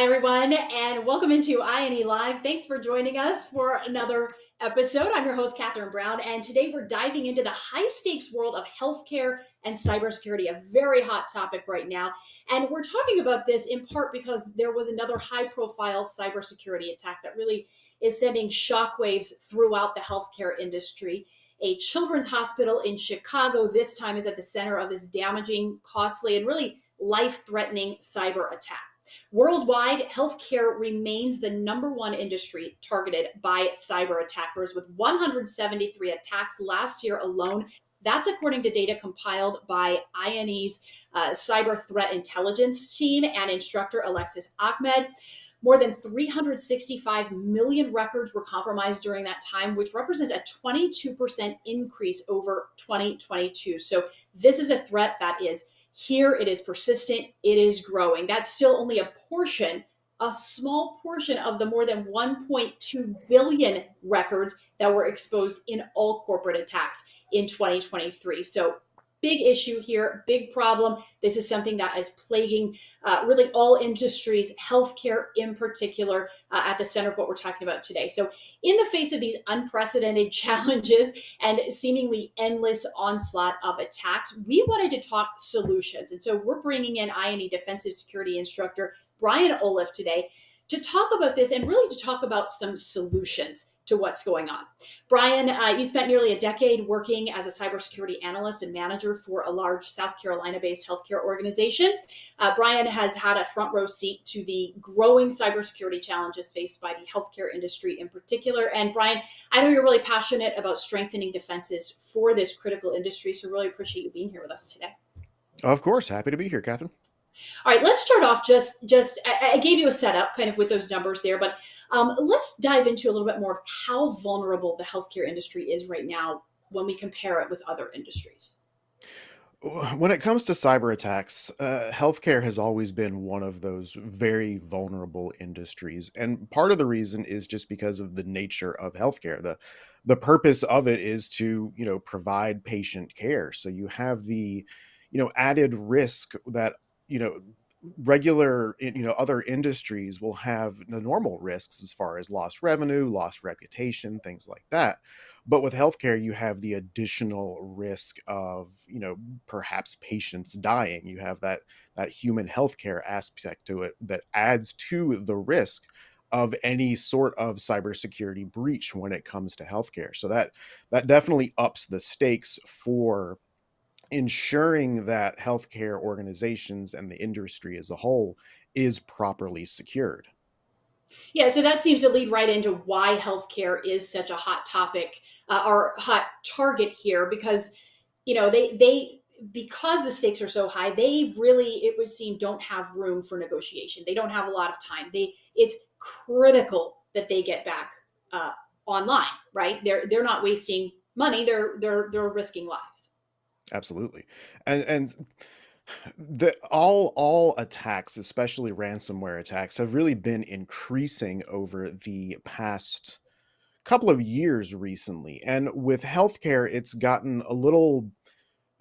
everyone, and welcome into I&E Live. Thanks for joining us for another episode. I'm your host, Catherine Brown, and today we're diving into the high-stakes world of healthcare and cybersecurity, a very hot topic right now. And we're talking about this in part because there was another high-profile cybersecurity attack that really is sending shockwaves throughout the healthcare industry. A children's hospital in Chicago this time is at the center of this damaging, costly, and really life-threatening cyber attack. Worldwide, healthcare remains the number one industry targeted by cyber attackers, with 173 attacks last year alone. That's according to data compiled by INE's cyber threat intelligence team and instructor Alexis Ahmed. More than 365 million records were compromised during that time, which represents a 22% increase over 2022. So this is a threat that is here, it is persistent, it is growing. That's still only a small portion of the more than 1.2 billion records that were exposed in all corporate attacks in 2023. So big issue here, big problem. This is something that is plaguing really all industries, healthcare in particular, at the center of what we're talking about today. So in the face of these unprecedented challenges and seemingly endless onslaught of attacks, we wanted to talk solutions. And so we're bringing in INE defensive security instructor Brian Olliff today to talk about this and really to talk about some solutions to what's going on. Brian, you spent nearly a decade working as a cybersecurity analyst and manager for a large South Carolina-based healthcare organization. Brian has had a front row seat to the growing cybersecurity challenges faced by the healthcare industry in particular. And Brian, I know you're really passionate about strengthening defenses for this critical industry, so really appreciate you being here with us today. Of course, happy to be here, Catherine. All right, let's start off I gave you a setup kind of with those numbers there, but let's dive into a little bit more of how vulnerable the healthcare industry is right now when we compare it with other industries. When it comes to cyber attacks, healthcare has always been one of those very vulnerable industries. And part of the reason is just because of the nature of healthcare. The purpose of it is to, provide patient care. So you have the, added risk that, you know, regular, other industries will have the normal risks as far as lost revenue, lost reputation, things like that. But with healthcare, you have the additional risk of, perhaps patients dying. You have that human healthcare aspect to it that adds to the risk of any sort of cybersecurity breach when it comes to healthcare. So that definitely ups the stakes for ensuring that healthcare organizations and the industry as a whole is properly secured. Yeah, so that seems to lead right into why healthcare is such a hot topic or hot target here, because they because the stakes are so high, they really, it would seem, don't have room for negotiation. They don't have a lot of time. It's critical that they get back uh, online, right? They're not wasting money. They're risking lives. Absolutely. And the all attacks, especially ransomware attacks, have really been increasing over the past couple of years recently. And with healthcare, it's gotten a little,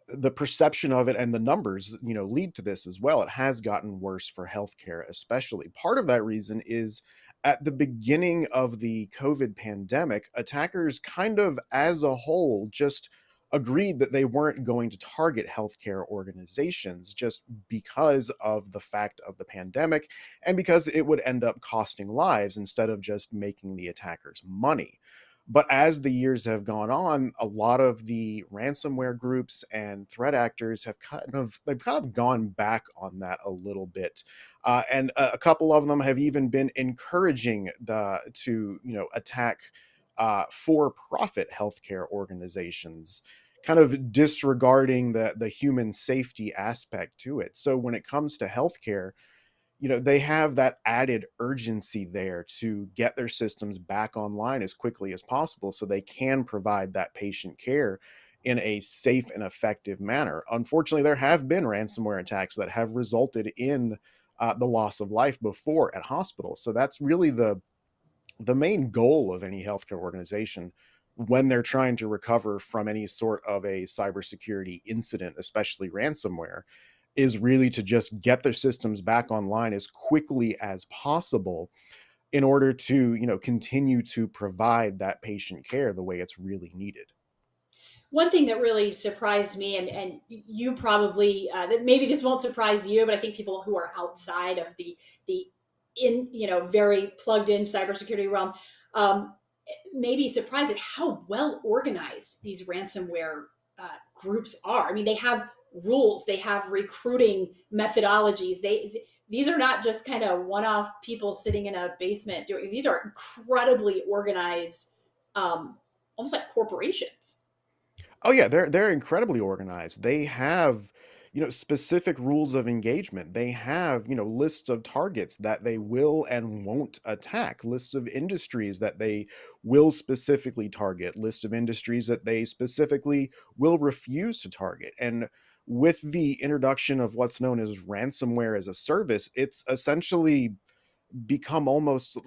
the perception of it and the numbers, lead to this as well. It has gotten worse for healthcare, especially. Part of that reason is at the beginning of the COVID pandemic, attackers kind of as a whole just agreed that they weren't going to target healthcare organizations just because of the fact of the pandemic and because it would end up costing lives instead of just making the attackers money. But as the years have gone on, a lot of the ransomware groups and threat actors have they've kind of gone back on that a little bit, and a couple of them have even been encouraging to attack for-profit healthcare organizations, kind of disregarding the human safety aspect to it. So when it comes to healthcare, they have that added urgency there to get their systems back online as quickly as possible so they can provide that patient care in a safe and effective manner. Unfortunately, there have been ransomware attacks that have resulted in the loss of life before at hospitals. So that's really the main goal of any healthcare organization when they're trying to recover from any sort of a cybersecurity incident, especially ransomware, is really to just get their systems back online as quickly as possible in order to, continue to provide that patient care the way it's really needed. One thing that really surprised me, and you probably that maybe this won't surprise you, but I think people who are outside of the in very plugged in cybersecurity realm um, may be surprised at how well organized these ransomware groups are. I mean, they have rules, they have recruiting methodologies. These are not just kind of one-off people sitting in a basement doing. These are incredibly organized, almost like corporations. Oh yeah, they're incredibly organized. They have, specific rules of engagement. They have, lists of targets that they will and won't attack, lists of industries that they will specifically target, lists of industries that they specifically will refuse to target. And with the introduction of what's known as ransomware as a service, it's essentially become almost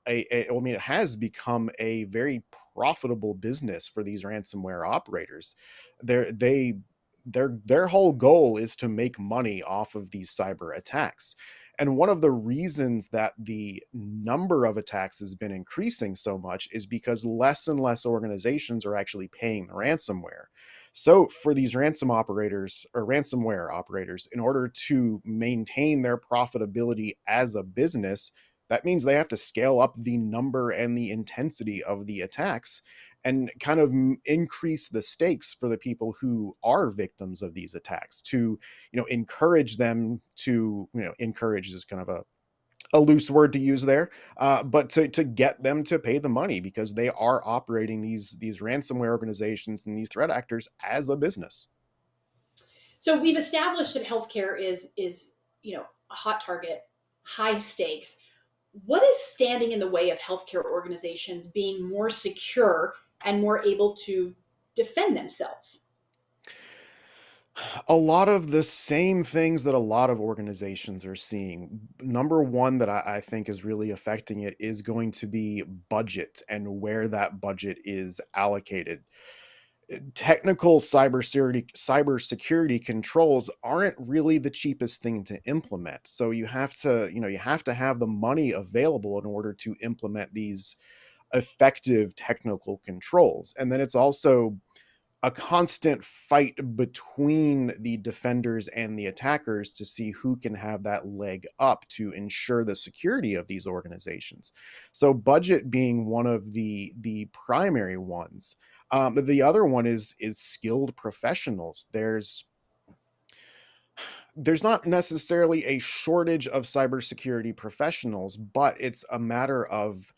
I mean, it has become a very profitable business for these ransomware operators. They're, they their whole goal is to make money off of these cyber attacks. And one of the reasons that the number of attacks has been increasing so much is because less and less organizations are actually paying the ransomware. So for these ransom operators or ransomware operators, in order to maintain their profitability as a business, that means they have to scale up the number and the intensity of the attacks and kind of increase the stakes for the people who are victims of these attacks to, encourage them to, encourage is kind of a loose word to use there, but to get them to pay the money because they are operating these ransomware organizations and these threat actors as a business. So we've established that healthcare is a hot target, high stakes. What is standing in the way of healthcare organizations being more secure and more able to defend themselves? A lot of the same things that a lot of organizations are seeing. Number one that I think is really affecting it is going to be budget and where that budget is allocated. Technical cybersecurity controls aren't really the cheapest thing to implement. So you have to have the money available in order to implement these effective technical controls. And then it's also a constant fight between the defenders and the attackers to see who can have that leg up to ensure the security of these organizations. So budget being one of the primary ones. But the other one is skilled professionals. There's not necessarily a shortage of cybersecurity professionals, but it's a matter of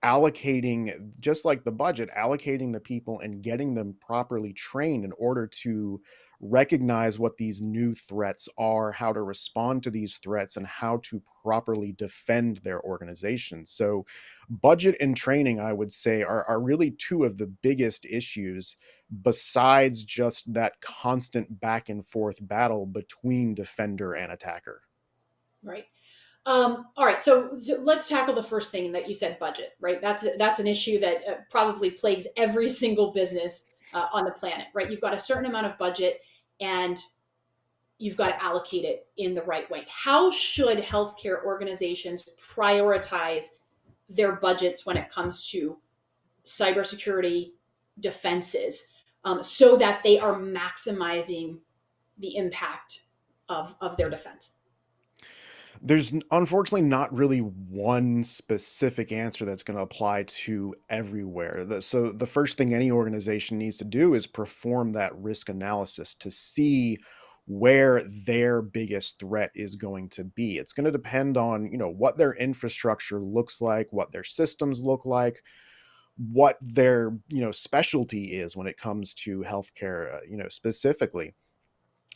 allocating, just like the budget, allocating the people and getting them properly trained in order to recognize what these new threats are, how to respond to these threats, and how to properly defend their organization. So budget and training, I would say, are really two of the biggest issues besides just that constant back and forth battle between defender and attacker. Right. All right. So let's tackle the first thing that you said, budget. Right. That's an issue that probably plagues every single business on the planet. Right. You've got a certain amount of budget, and you've got to allocate it in the right way. How should healthcare organizations prioritize their budgets when it comes to cybersecurity defenses, so that they are maximizing the impact of their defense? There's unfortunately not really one specific answer that's going to apply to everywhere. So the first thing any organization needs to do is perform that risk analysis to see where their biggest threat is going to be. It's going to depend on, what their infrastructure looks like, what their systems look like, what their, specialty is when it comes to healthcare, specifically.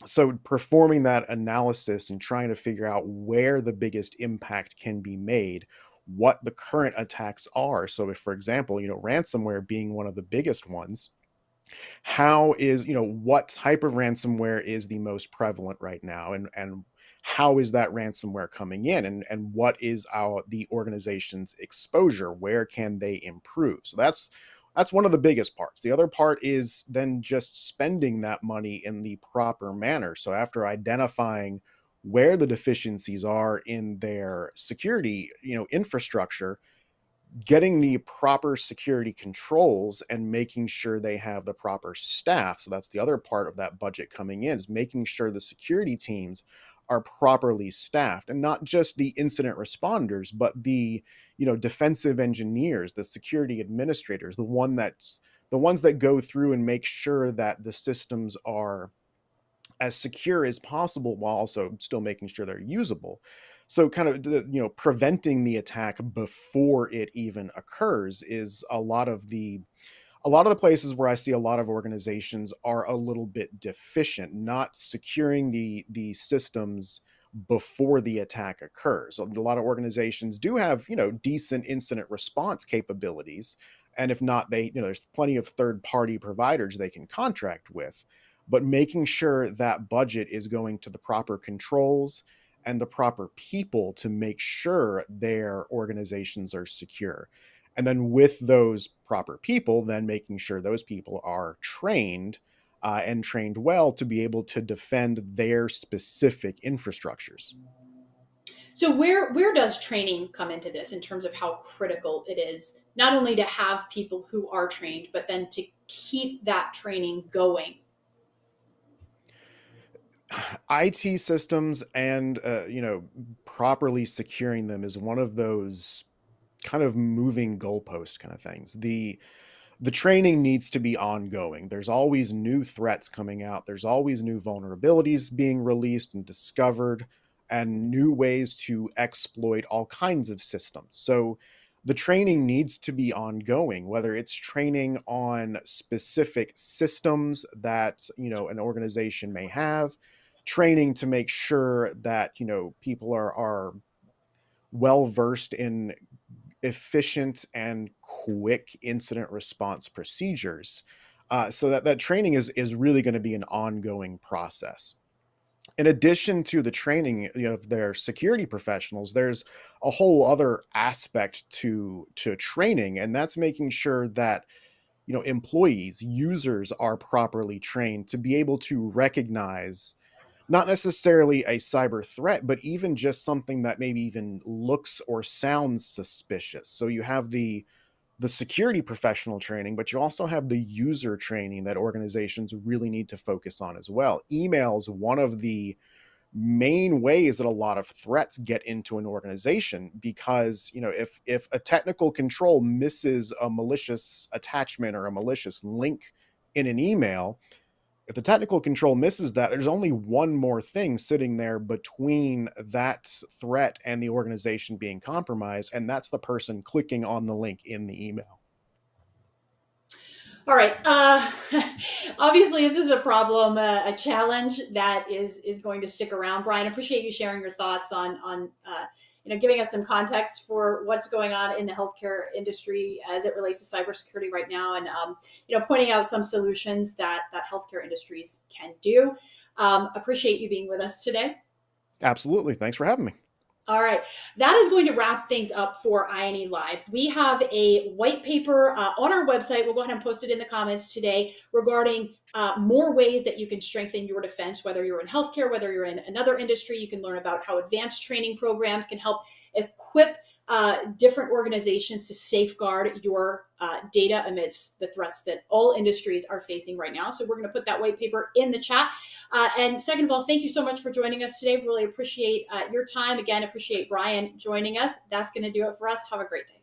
So performing that analysis and trying to figure out where the biggest impact can be made, what the current attacks are. So if, for example, ransomware being one of the biggest ones, how is, what type of ransomware is the most prevalent right now, and how is that ransomware coming in, and what is the organization's exposure, where can they improve? So that's That's one of the biggest parts. The other part is then just spending that money in the proper manner. So after identifying where the deficiencies are in their security, infrastructure, getting the proper security controls and making sure they have the proper staff. So that's the other part of that budget coming in, is making sure the security teams are properly staffed, and not just the incident responders, but the, defensive engineers, the security administrators, the ones that go through and make sure that the systems are as secure as possible while also still making sure they're usable. So kind of, preventing the attack before it even occurs is a lot of the places where I see a lot of organizations are a little bit deficient, not securing the systems before the attack occurs. A lot of organizations do have, decent incident response capabilities, and if not, there's plenty of third-party providers they can contract with, but making sure that budget is going to the proper controls and the proper people to make sure their organizations are secure. And then with those proper people, then making sure those people are trained, and trained well to be able to defend their specific infrastructures. So where does training come into this in terms of how critical it is not only to have people who are trained, but then to keep that training going? IT systems and, properly securing them is one of those kind of moving goalpost kind of things. The training needs to be ongoing. There's always new threats coming out. There's always new vulnerabilities being released and discovered, and new ways to exploit all kinds of systems. So the training needs to be ongoing, whether it's training on specific systems that, an organization may have, training to make sure that, people are well versed in efficient and quick incident response procedures. So that training is really going to be an ongoing process. In addition to the training, of their security professionals, there's a whole other aspect to training, and that's making sure that, employees, users are properly trained to be able to recognize not necessarily a cyber threat, but even just something that maybe even looks or sounds suspicious. So you have the security professional training, but you also have the user training that organizations really need to focus on as well. Email is one of the main ways that a lot of threats get into an organization, because, if a technical control misses a malicious attachment or a malicious link in an email, if the technical control misses that, there's only one more thing sitting there between that threat and the organization being compromised, and that's the person clicking on the link in the email. All right. Obviously, this is a problem, a challenge that is going to stick around. Brian, appreciate you sharing your thoughts on giving us some context for what's going on in the healthcare industry as it relates to cybersecurity right now, and pointing out some solutions that healthcare industries can do. Appreciate you being with us today. Absolutely. Thanks for having me. All right. That is going to wrap things up for INE Live. We have a white paper on our website. We'll go ahead and post it in the comments today regarding more ways that you can strengthen your defense, whether you're in healthcare, whether you're in another industry. You can learn about how advanced training programs can help equip different organizations to safeguard your data amidst the threats that all industries are facing right now. So we're going to put that white paper in the chat. And second of all, thank you so much for joining us today. Really appreciate your time. Again, appreciate Brian joining us. That's going to do it for us. Have a great day.